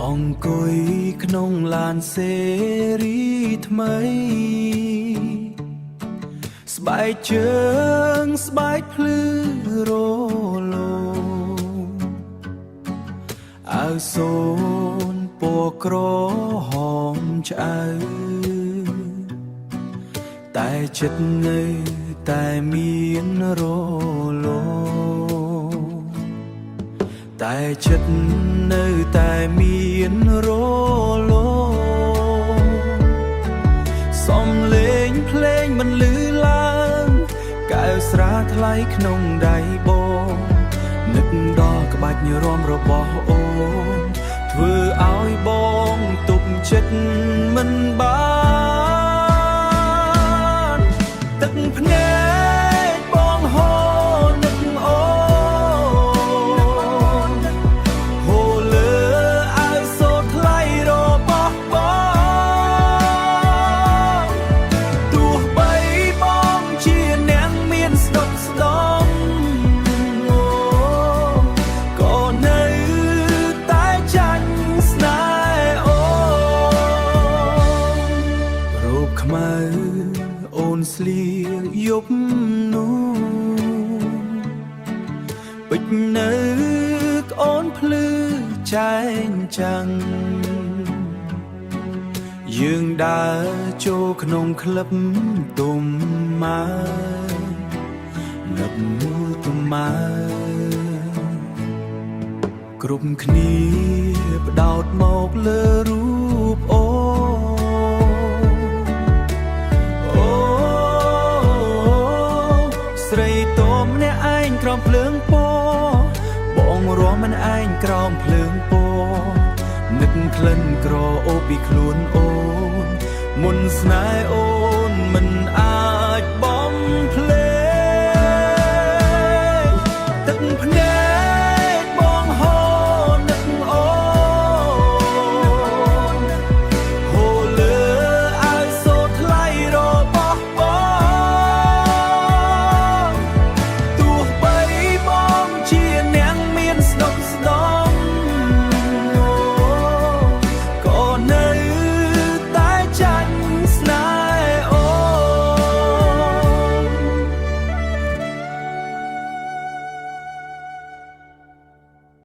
អង្គុយក្នុងឡានសេរីថ្មីស្បែកជើងស្បែកភ្លឺរលោអាវសូនពណ៌ក្រហមឆ្អៅតែចិត្តនៅតែមានរលោតែចិត្តនៅតែមានរលោសំឡេងភ្លេងមិនលឺឡើងកែវស្រាថ្លៃក្នុងដៃបងនឹកដល់ក្បាច់រាំរបស់អូនធ្វើឲ្យបងទុកចិត្តមិនបានទឹកភ្នែកបងហូរនឹកអូនហូរលើអាវសូត្រថ្លៃរបស់បងទោះបីបងជាអ្នកមានស្ដុកស្ដំក៏នៅតែចាញ់ស្នេហ៍អូនរូបខ្មៅអូនស្លៀកយប់នោះពេចនៅក្អូនភ្លឺចែងចាំងយើងដើរចូលក្នុងក្លឹបទុំម៉ៅនឹកមួទុំម៉ៅគ្រប់គ្នាផ្ដោតមកលើរូបអូស្រីតោម្នាក់ឯងក្រោមភ្លើងពណ៌បងរស់មិនឯងក្រោមភ្លើងពណ៌នឹកក្លិនក្រអូបពីខ្លួនអូនមុនស្នេហ៍អូនមិនអាចប